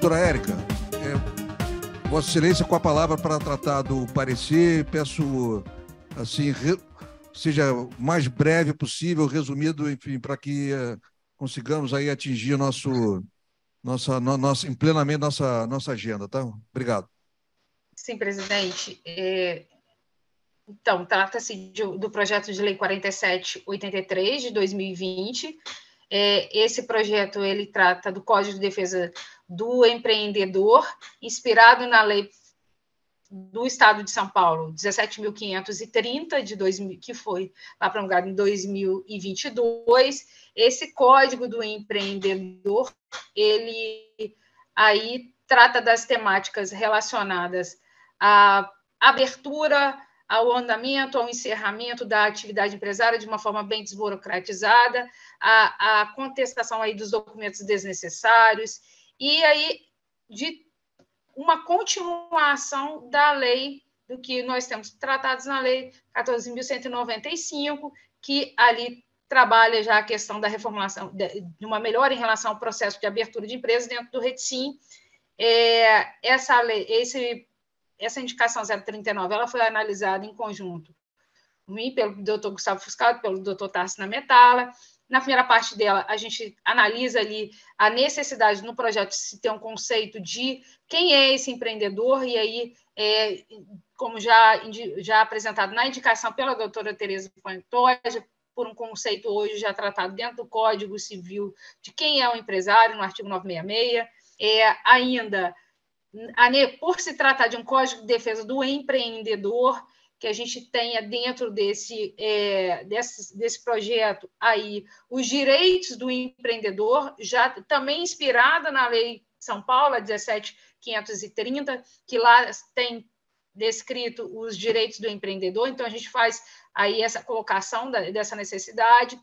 Doutora Érica, Vossa Excelência com a palavra para tratar do parecer, peço assim, seja o mais breve possível, resumido, enfim, para que consigamos aí atingir plenamente nossa agenda, tá? Obrigado. Sim, presidente. Então, trata-se do projeto de lei 4783 de 2020. Esse projeto ele trata do Código de Defesa do Empreendedor, inspirado na lei do Estado de São Paulo, 17.530 de 2000, que foi lá promulgado em 2022. Esse Código do Empreendedor, ele aí trata das temáticas relacionadas à abertura, ao andamento, ao encerramento da atividade empresária de uma forma bem desburocratizada, a contestação aí dos documentos desnecessários, e aí de uma continuação da lei, do que nós temos tratados na lei 14.195, que ali trabalha já a questão da reformulação, de uma melhora em relação ao processo de abertura de empresas dentro do RETSIM. Essa lei, essa indicação 039, ela foi analisada em conjunto pelo doutor Gustavo Fuscato, pelo doutor Tarso Nametala. Na primeira parte dela, a gente analisa ali a necessidade no projeto de se ter um conceito de quem é esse empreendedor, e aí, como já apresentado na indicação pela doutora Tereza Pantoja, por um conceito hoje já tratado dentro do Código Civil de quem é o empresário, no artigo 966, ainda, por se tratar de um Código de Defesa do Empreendedor, que a gente tenha dentro desse projeto aí os direitos do empreendedor, já também inspirada na Lei de São Paulo, a 17.530, que lá tem descrito os direitos do empreendedor. Então, a gente faz aí essa colocação dessa necessidade,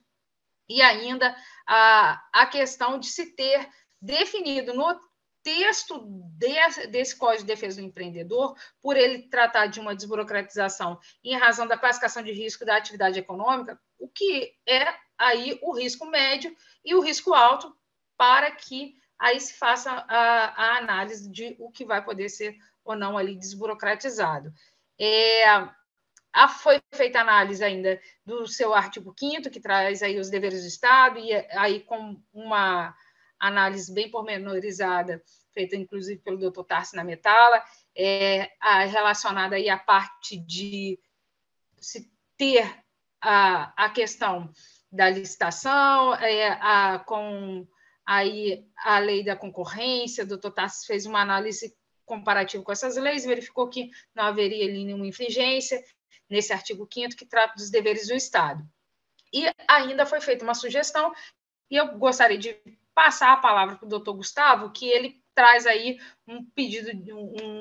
e ainda a questão de se ter definido no texto desse Código de Defesa do Empreendedor, por ele tratar de uma desburocratização em razão da classificação de risco da atividade econômica, o que é aí o risco médio e o risco alto, para que aí se faça a análise de o que vai poder ser ou não ali desburocratizado. Foi feita análise ainda do seu artigo 5º, que traz aí os deveres do Estado, e aí com uma análise bem pormenorizada, feita inclusive pelo doutor Tarso Nametala, relacionada aí à parte de se ter a questão da licitação, com aí a lei da concorrência. O doutor Tarso fez uma análise comparativa com essas leis, verificou que não haveria ali nenhuma infringência nesse artigo 5º, que trata dos deveres do Estado. E ainda foi feita uma sugestão, e eu gostaria de passar a palavra para o doutor Gustavo, que ele traz aí um pedido,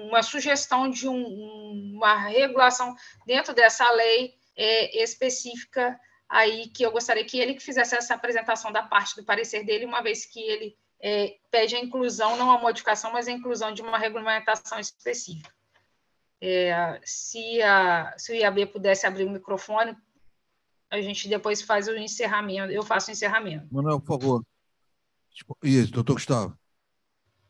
uma sugestão de uma regulação dentro dessa lei específica, aí, que eu gostaria que ele fizesse essa apresentação da parte do parecer dele, uma vez que ele pede a inclusão, não a modificação, mas a inclusão de uma regulamentação específica. Se o IAB pudesse abrir o microfone, a gente depois faz o encerramento, eu faço o encerramento. Manuel, por favor. Isso, doutor Gustavo.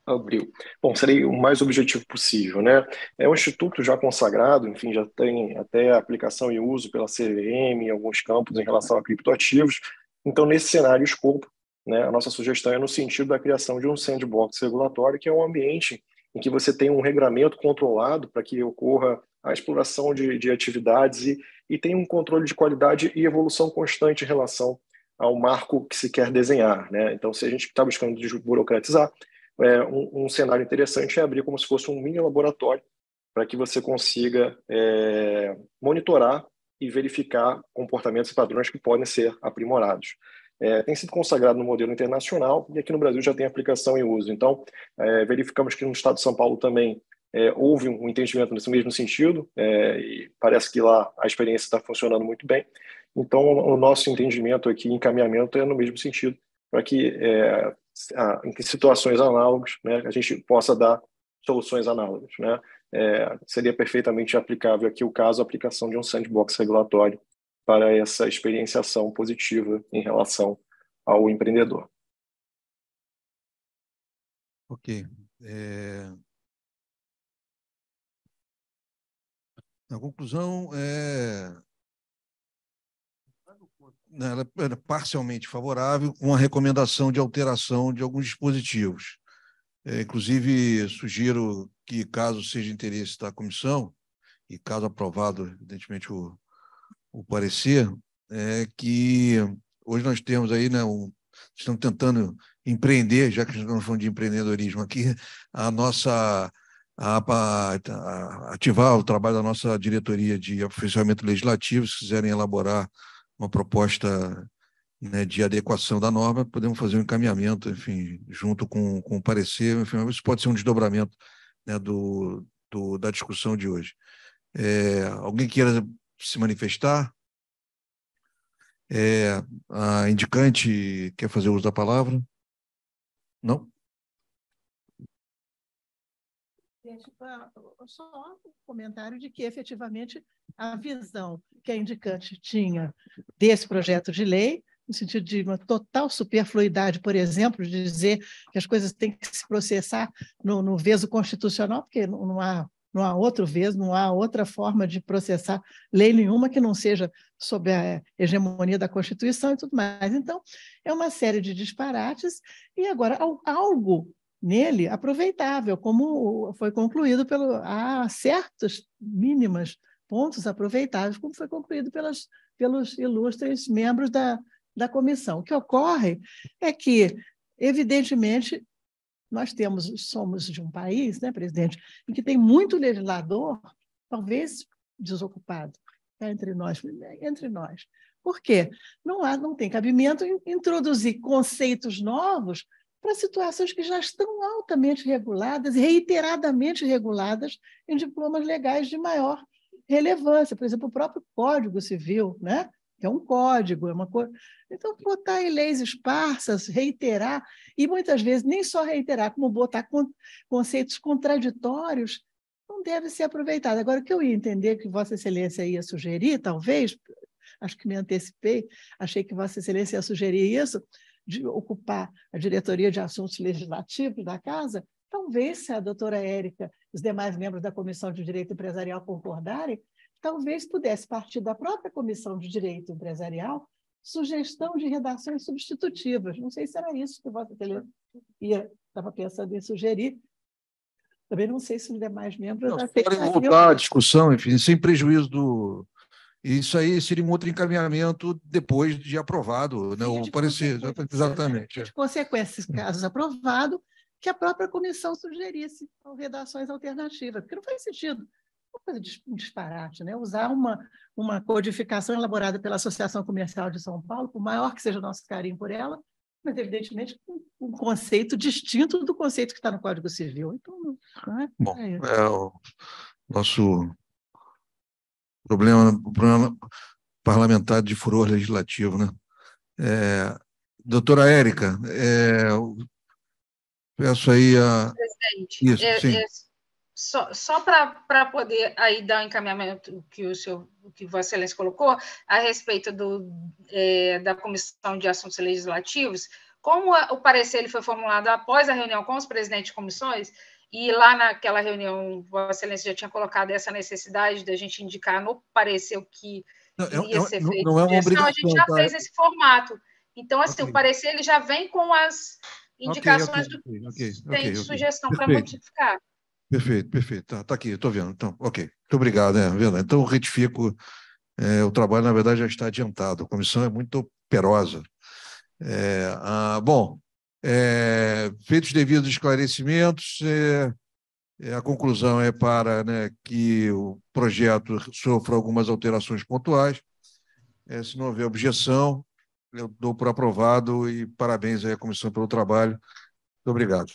Abriu. Bom, serei o mais objetivo possível, né? É um instituto já consagrado, enfim, já tem até aplicação e uso pela CVM em alguns campos em relação a criptoativos. Então, nesse cenário escopo, né, a nossa sugestão é no sentido da criação de um sandbox regulatório, que é um ambiente em que você tem um regramento controlado para que ocorra a exploração de atividades e tem um controle de qualidade e evolução constante em relação ao marco que se quer desenhar, né? Então, se a gente está buscando desburocratizar, um cenário interessante é abrir como se fosse um mini laboratório para que você consiga monitorar e verificar comportamentos e padrões que podem ser aprimorados. Tem sido consagrado no modelo internacional e aqui no Brasil já tem aplicação e uso. Então, verificamos que no estado de São Paulo também houve um entendimento nesse mesmo sentido, e parece que lá a experiência está funcionando muito bem. Então, o nosso entendimento aqui, encaminhamento, é no mesmo sentido, para que em situações análogas, né, a gente possa dar soluções análogas, né? Seria perfeitamente aplicável aqui o caso, a aplicação de um sandbox regulatório para essa experienciação positiva em relação ao empreendedor. Ok. A conclusão ela é parcialmente favorável, com a recomendação de alteração de alguns dispositivos. Inclusive, sugiro que, caso seja interesse da comissão, e caso aprovado, evidentemente, o parecer, que hoje nós temos aí, né, estamos tentando empreender, já que estamos falando de empreendedorismo aqui, ativar o trabalho da nossa diretoria de aperfeiçoamento legislativo. Se quiserem elaborar uma proposta, né, de adequação da norma, podemos fazer um encaminhamento, enfim, junto com o parecer. Enfim, isso pode ser um desdobramento, né, da discussão de hoje. Alguém queira se manifestar? A indicante quer fazer uso da palavra? Não? Só um comentário de que, efetivamente, a visão que a indicante tinha desse projeto de lei, no sentido de uma total superfluidade, por exemplo, de dizer que as coisas têm que se processar no veso constitucional, porque não há outro veso, não há outra forma de processar lei nenhuma que não seja sob a hegemonia da Constituição e tudo mais. Então, é uma série de disparates, e agora algo nele aproveitável, como foi concluído há certos mínimos pontos aproveitáveis, como foi concluído pelos ilustres membros da comissão. O que ocorre é que, evidentemente, nós somos de um país, né, presidente, em que tem muito legislador, talvez desocupado, entre nós. Por quê? Não tem cabimento em introduzir conceitos novos para situações que já estão altamente reguladas e reiteradamente reguladas em diplomas legais de maior relevância. Por exemplo, o próprio Código Civil, né? Que é um código, é uma coisa. Então, botar em leis esparsas, reiterar, e muitas vezes nem só reiterar, como botar conceitos contraditórios, não deve ser aproveitado. Agora, o que eu ia entender que Vossa Excelência ia sugerir, talvez, acho que me antecipei, achei que Vossa Excelência ia sugerir isso, de ocupar a diretoria de assuntos legislativos da Casa, talvez, se a doutora Érica e os demais membros da Comissão de Direito Empresarial concordarem, talvez pudesse partir da própria Comissão de Direito Empresarial sugestão de redações substitutivas. Não sei se era isso que Vossa Excelência estava pensando em sugerir. Também não sei se os demais membros... Podem voltar à discussão, enfim, sem prejuízo do... Isso aí seria um outro encaminhamento depois de aprovado, né, o parecer. Exatamente. De consequências, casos aprovados, que a própria comissão sugerisse redações alternativas, porque não faz sentido. Uma coisa de disparate, né? Usar uma codificação elaborada pela Associação Comercial de São Paulo, por maior que seja o nosso carinho por ela, mas, evidentemente, um conceito distinto do conceito que está no Código Civil. Então, não é? Bom, o nosso problema parlamentar de furor legislativo, né? Doutora Érica, peço aí a... Presidente, isso, sim. Só para poder aí dar o encaminhamento que Vossa Excelência colocou a respeito da Comissão de Assuntos Legislativos, como o parecer ele foi formulado após a reunião com os presidentes de comissões, e lá naquela reunião Vossa Excelência já tinha colocado essa necessidade da gente indicar no parecer o que iria ser feito. Não é uma obrigação, a gente já fez esse formato. Então, assim, okay. O parecer ele já vem com as indicações do que tem de sugestão para modificar. Perfeito. Tá aqui, estou vendo. Então, ok. Muito obrigado. Então, retifico, o trabalho, na verdade, já está adiantado. A comissão é muito operosa. Bom, feitos os devidos esclarecimentos, a conclusão é para, né, que o projeto sofra algumas alterações pontuais. Se não houver objeção, eu dou por aprovado e parabéns aí à comissão pelo trabalho. Muito obrigado.